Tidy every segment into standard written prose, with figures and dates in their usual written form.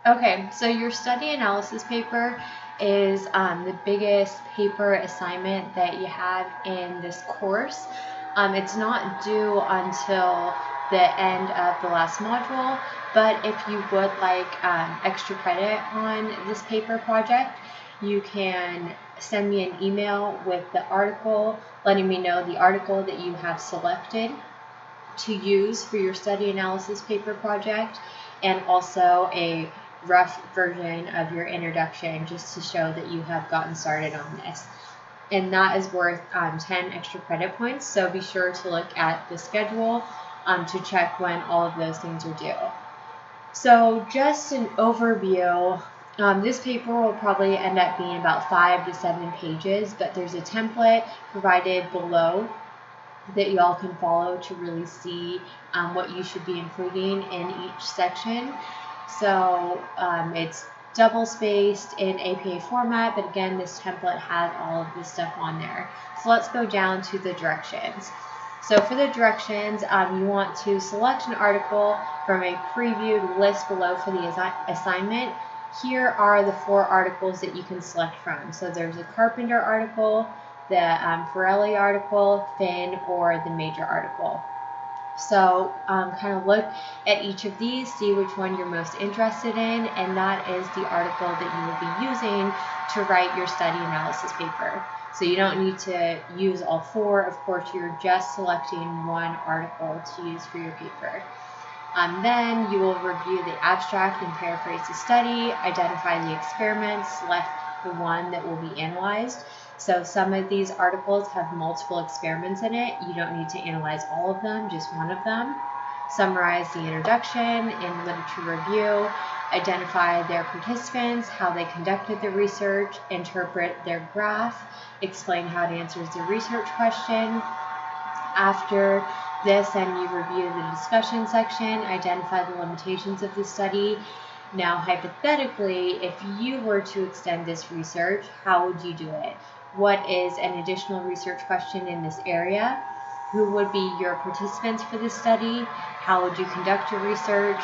Okay, so your study analysis paper is the biggest paper assignment that you have in this course. It's not due until the end of the last module, but if you would like extra credit on this paper project, you can send me an email with the article, letting me know the article that you have selected to use for your study analysis paper project, and also a rough version of your introduction just to show that you have gotten started on this. And that is worth 10 extra credit points, so be sure to look at the schedule to check when all of those things are due. So just an overview, this paper will probably end up being about 5 to 7 pages, but there's a template provided below that you all can follow to really see what you should be including in each section. So it's double spaced in APA format, but again, this template has all of this stuff on there. So let's go down to the directions. So for the directions, you want to select an article from a previewed list below for the assignment. Here are the 4 articles that you can select from. So there's a Carpenter article, the Forelli article, Finn, or the Major article. So kind of look at each of these, see which one you're most interested in, and that is the article that you will be using to write your study analysis paper. So you don't need to use all 4. Of course, you're just selecting one article to use for your paper. Then you will review the abstract and paraphrase the study, identify the experiments, select the one that will be analyzed. So some of these articles have multiple experiments in it. You don't need to analyze all of them, just one of them. Summarize the introduction and literature review, identify their participants, how they conducted the research, interpret their graph, explain how it answers the research question. After this, then you review the discussion section, identify the limitations of the study. Now, hypothetically, if you were to extend this research, how would you do it? What is an additional research question in this area? Who would be your participants for this study? How would you conduct your research?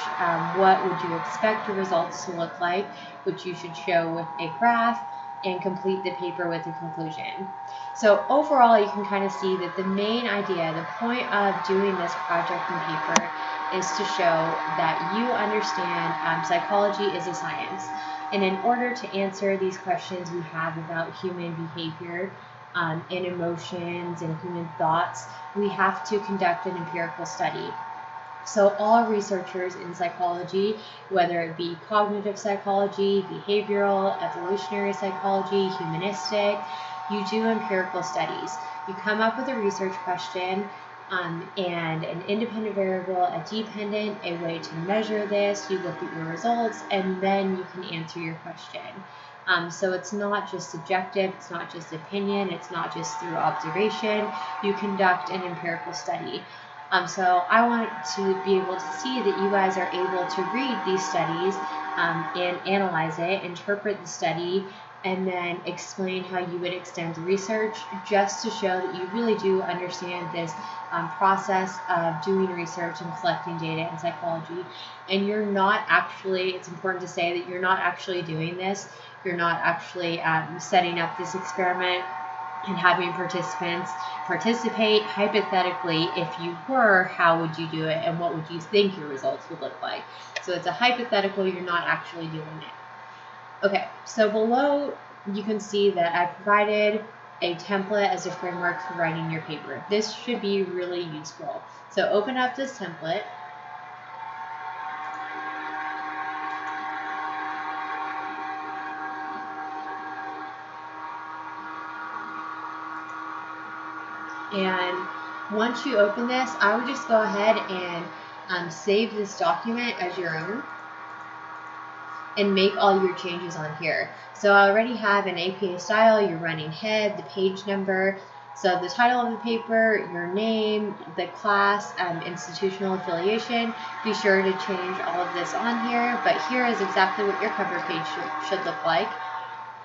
What would you expect your results to look like, which you should show with a graph, and complete the paper with a conclusion. So overall, you can kind of see that the main idea, the point of doing this project and paper is to show that you understand psychology is a science. And in order to answer these questions we have about human behavior and emotions and human thoughts, we have to conduct an empirical study. So all researchers in psychology, whether it be cognitive psychology, behavioral, evolutionary psychology, humanistic, you do empirical studies. You come up with a research question and an independent variable, a dependent, a way to measure this. You look at your results, and then you can answer your question. So it's not just subjective, it's not just opinion, it's not just through observation. You conduct an empirical study. So I want to be able to see that you guys are able to read these studies and analyze it, interpret the study, and then explain how you would extend research, just to show that you really do understand this process of doing research and collecting data in psychology. And you're not actually, it's important to say that you're not actually doing this. You're not actually setting up this experiment and having participants participate. Hypothetically, if you were, how would you do it, and what would you think your results would look like? So it's a hypothetical, you're not actually doing it. Okay, so below you can see that I provided a template as a framework for writing your paper. This should be really useful. So open up this template. And once you open this, I would just go ahead and save this document as your own and make all your changes on here. So I already have an APA style, your running head, the page number, so the title of the paper, your name, the class, institutional affiliation. Be sure to change all of this on here, but here is exactly what your cover page should look like.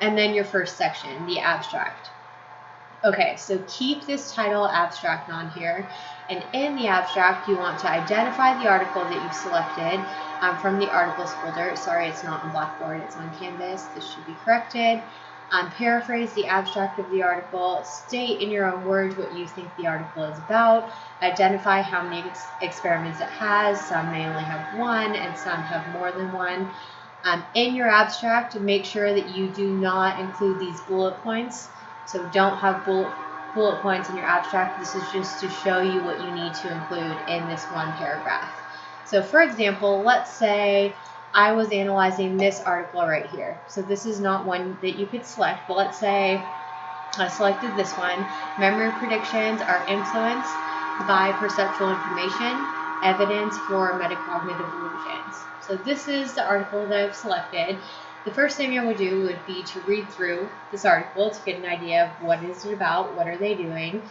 And then your first section, the abstract. Okay, so keep this title abstract on here, and in the abstract you want to identify the article that you've selected from the articles folder. Sorry, it's not on Blackboard, it's on Canvas. This should be corrected. Paraphrase the abstract of the article, state in your own words what you think the article is about, identify how many experiments it has. Some may only have one and some have more than one. In your abstract, make sure that you do not include these bullet points. So don't have bullet points in your abstract. This is just to show you what you need to include in this one paragraph. So for example, let's say I was analyzing this article right here. So this is not one that you could select, but let's say I selected this one. Memory predictions are influenced by perceptual information, evidence for metacognitive illusions. So this is the article that I've selected. The first thing I would do would be to read through this article to get an idea of what is it about, what are they doing.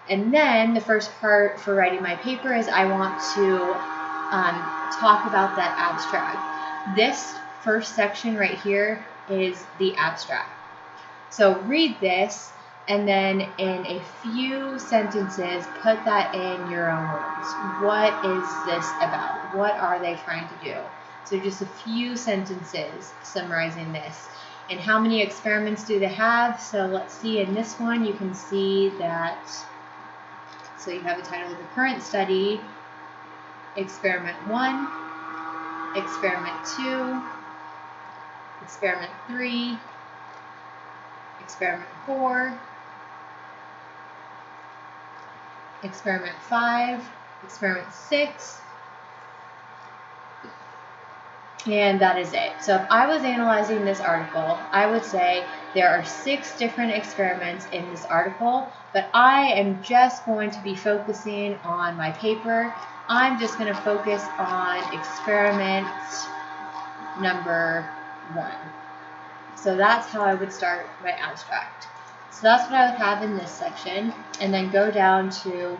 And then the first part for writing my paper is I want to talk about that abstract. This first section right here is the abstract. So read this and then in a few sentences put that in your own words. What is this about? What are they trying to do? So just a few sentences summarizing this. And how many experiments do they have? So let's see, in this one you can see that, so you have the title of the current study, Experiment 1, Experiment 2, Experiment 3, Experiment 4, Experiment 5, Experiment 6, and that is it. So if I was analyzing this article, I would say there are 6 different experiments in this article, but I am just going to be focusing on my paper. I'm just going to focus on experiment number 1. So that's how I would start my abstract. So that's what I would have in this section, and then go down to,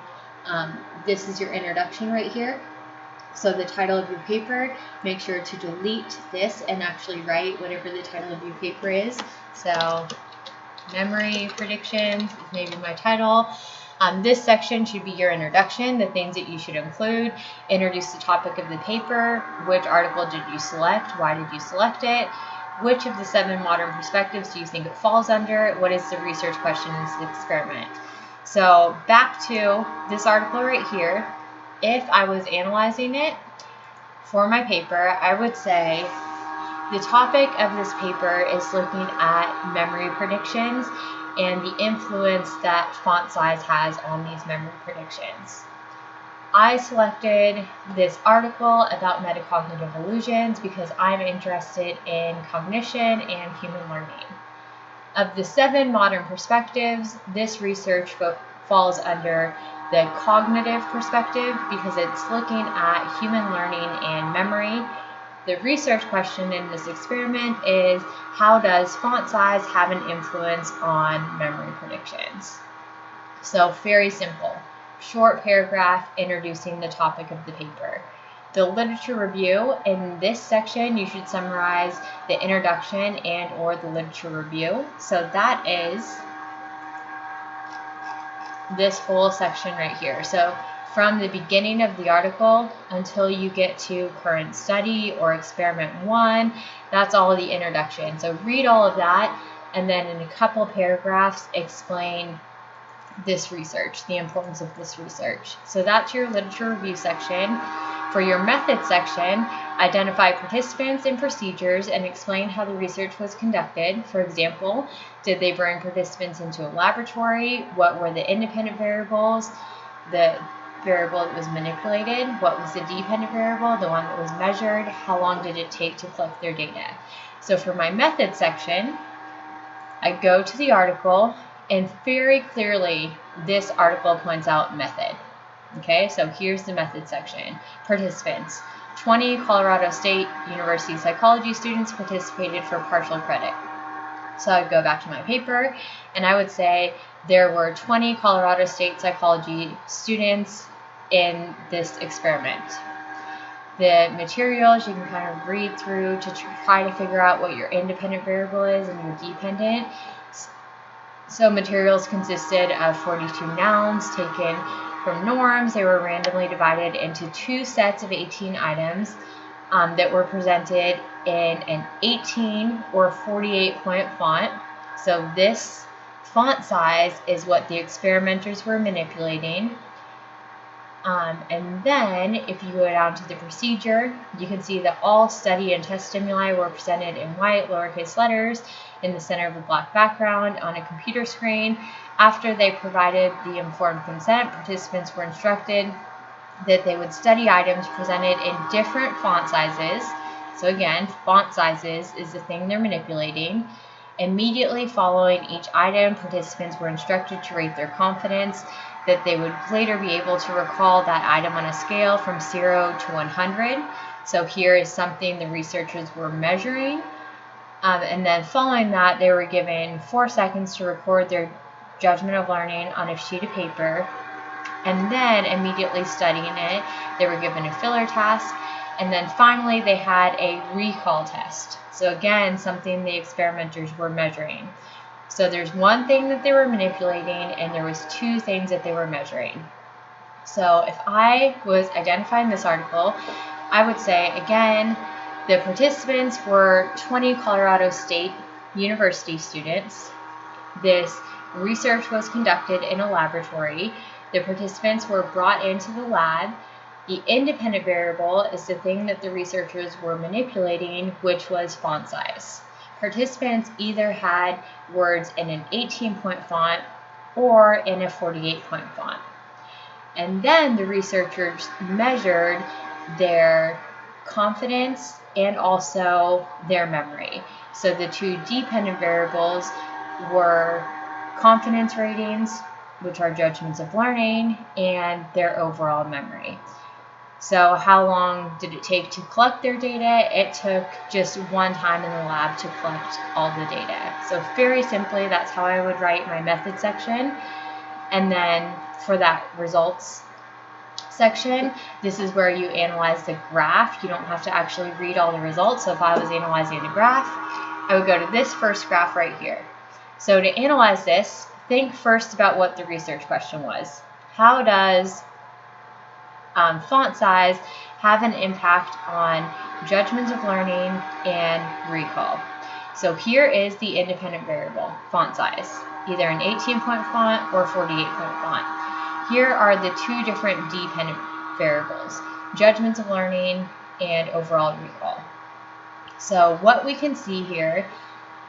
this is your introduction right here. So the title of your paper, make sure to delete this and actually write whatever the title of your paper is. So memory predictions is maybe my title. This section should be your introduction, the things that you should include. Introduce the topic of the paper. Which article did you select? Why did you select it? Which of the 7 modern perspectives do you think it falls under? What is the research question in this experiment? So back to this article right here. If I was analyzing it for my paper, I would say the topic of this paper is looking at memory predictions and the influence that font size has on these memory predictions. I selected this article about metacognitive illusions because I'm interested in cognition and human learning. Of the 7 modern perspectives, this research falls under the cognitive perspective because it's looking at human learning and memory. The research question in this experiment is, how does font size have an influence on memory predictions? So very simple. Short paragraph introducing the topic of the paper. The literature review, in this section you should summarize the introduction and or the literature review. So that is this whole section right here. So from the beginning of the article until you get to current study or experiment 1, that's all the introduction. So read all of that and then in a couple paragraphs explain this research, the importance of this research. So that's your literature review section. For your method section, identify participants and procedures and explain how the research was conducted. For example, did they bring participants into a laboratory? What were the independent variables? The variable that was manipulated? What was the dependent variable? The one that was measured? How long did it take to collect their data? So for my method section, I go to the article and very clearly this article points out method. Okay, so here's the method section. Participants. 20 Colorado State University psychology students participated for partial credit. So I would go back to my paper and I would say there were 20 Colorado State psychology students in this experiment. The materials you can kind of read through to try to figure out what your independent variable is and your dependent. So materials consisted of 42 nouns taken from norms. They were randomly divided into 2 sets of 18 items that were presented in an 18 or 48 point font. So this font size is what the experimenters were manipulating. And then if you go down to the procedure, you can see that all study and test stimuli were presented in white lowercase letters in the center of a black background on a computer screen. After they provided the informed consent, participants were instructed that they would study items presented in different font sizes. So again, font sizes is the thing they're manipulating. Immediately following each item, participants were instructed to rate their confidence that they would later be able to recall that item on a scale from 0 to 100. So here is something the researchers were measuring. And then following that, they were given 4 seconds to record their judgment of learning on a sheet of paper. And then immediately studying it, they were given a filler task. And then finally, they had a recall test. So again, something the experimenters were measuring. So there's one thing that they were manipulating, and there was 2 things that they were measuring. So if I was identifying this article, I would say, again, the participants were 20 Colorado State University students. This research was conducted in a laboratory. The participants were brought into the lab. The independent variable is the thing that the researchers were manipulating, which was font size. Participants either had words in an 18-point font or in a 48-point font. And then the researchers measured their confidence and also their memory. So the 2 dependent variables were confidence ratings, which are judgments of learning, and their overall memory. So how long did it take to collect their data? It took just 1 time in the lab to collect all the data. So very simply, that's how I would write my method section. And then for that results section, this is where you analyze the graph. You don't have to actually read all the results. So if I was analyzing the graph, I would go to this first graph right here. So to analyze this, think first about what the research question was. How does font size have an impact on judgments of learning and recall? So here is the independent variable, font size, either an 18-point font or 48-point font. Here are the 2 different dependent variables, judgments of learning and overall recall. So what we can see here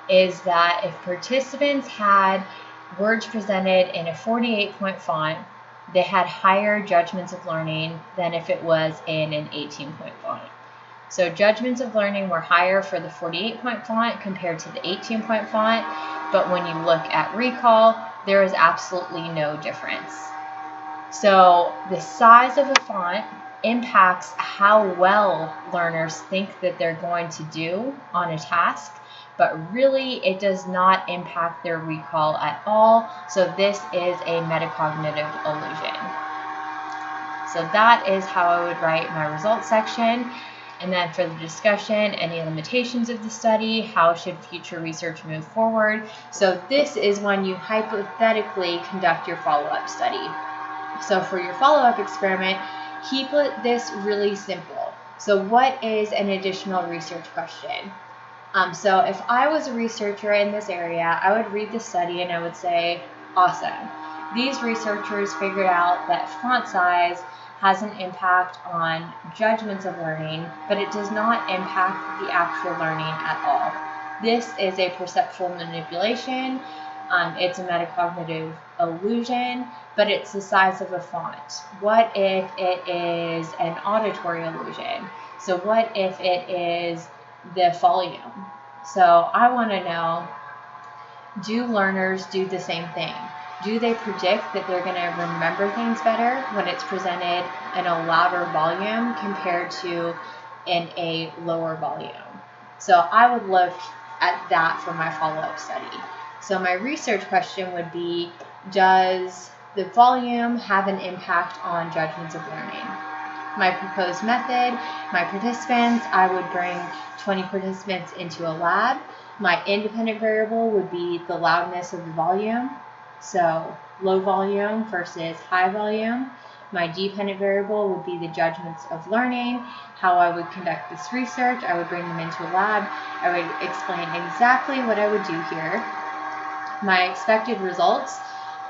is that if participants had words presented in a 48-point font, they had higher judgments of learning than if it was in an 18-point font. So judgments of learning were higher for the 48-point font compared to the 18-point font, but when you look at recall, there is absolutely no difference. So the size of a font impacts how well learners think that they're going to do on a task, but really it does not impact their recall at all. So this is a metacognitive illusion. So that is how I would write my results section. And then for the discussion, any limitations of the study, how should future research move forward? So this is when you hypothetically conduct your follow-up study. So for your follow-up experiment, keep this really simple. So what is an additional research question? So if I was a researcher in this area, I would read the study and I would say, awesome. These researchers figured out that font size has an impact on judgments of learning, but it does not impact the actual learning at all. This is a perceptual manipulation. It's a metacognitive illusion, but it's the size of a font. What if it is an auditory illusion? So what if it is the volume? So I want to know, do learners do the same thing? Do they predict that they're going to remember things better when it's presented in a louder volume compared to in a lower volume? So I would look at that for my follow-up study. So my research question would be, does the volume have an impact on judgments of learning? My proposed method, my participants, I would bring 20 participants into a lab. My independent variable would be the loudness of the volume, so low volume versus high volume. My dependent variable would be the judgments of learning, how I would conduct this research. I would bring them into a lab. I would explain exactly what I would do here. My expected results,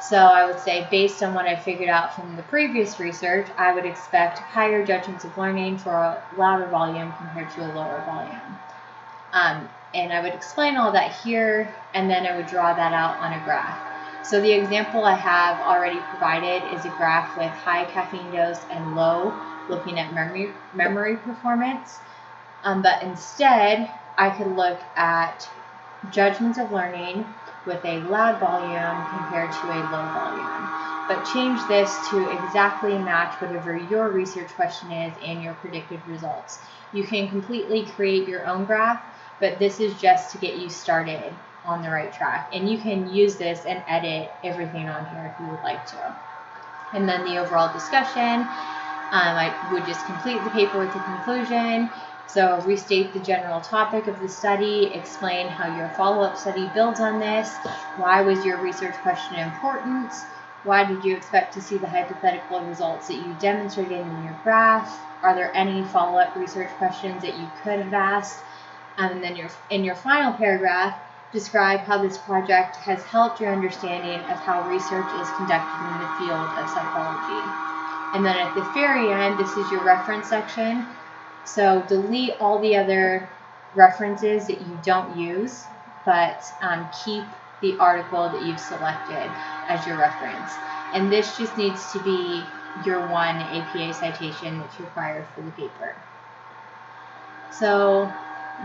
so I would say based on what I figured out from the previous research, I would expect higher judgments of learning for a louder volume compared to a lower volume. And I would explain all that here, and then I would draw that out on a graph. So the example I have already provided is a graph with high caffeine dose and low, looking at memory performance. But instead, I could look at judgments of learning with a loud volume compared to a low volume. But change this to exactly match whatever your research question is and your predicted results. You can completely create your own graph, but this is just to get you started on the right track. And you can use this and edit everything on here if you would like to. And then the overall discussion, I would just complete the paper with the conclusion. So restate the general topic of the study, explain how your follow-up study builds on this, why was your research question important, why did you expect to see the hypothetical results that you demonstrated in your graph, are there any follow-up research questions that you could have asked, and then in your final paragraph, describe how this project has helped your understanding of how research is conducted in the field of psychology. And then at the very end, this is your reference section. So delete all the other references that you don't use, but keep the article that you've selected as your reference. And this just needs to be your one APA citation that's required for the paper. So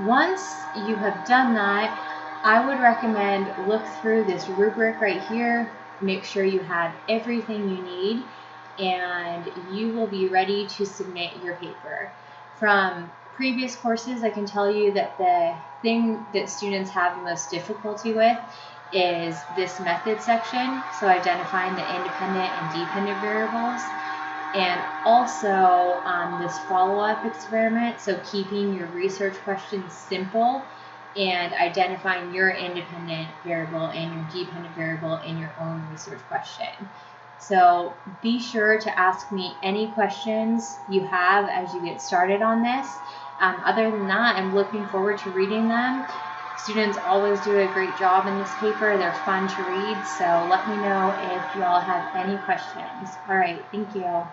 once you have done that, I would recommend look through this rubric right here, make sure you have everything you need, and you will be ready to submit your paper. From previous courses, I can tell you that the thing that students have the most difficulty with is this method section, so identifying the independent and dependent variables, and also this follow-up experiment, so keeping your research questions simple and identifying your independent variable and your dependent variable in your own research question. So be sure to ask me any questions you have as you get started on this. Other than that, I'm looking forward to reading them. Students always do a great job in this paper. They're fun to read, so let me know if you all have any questions. All right, thank you.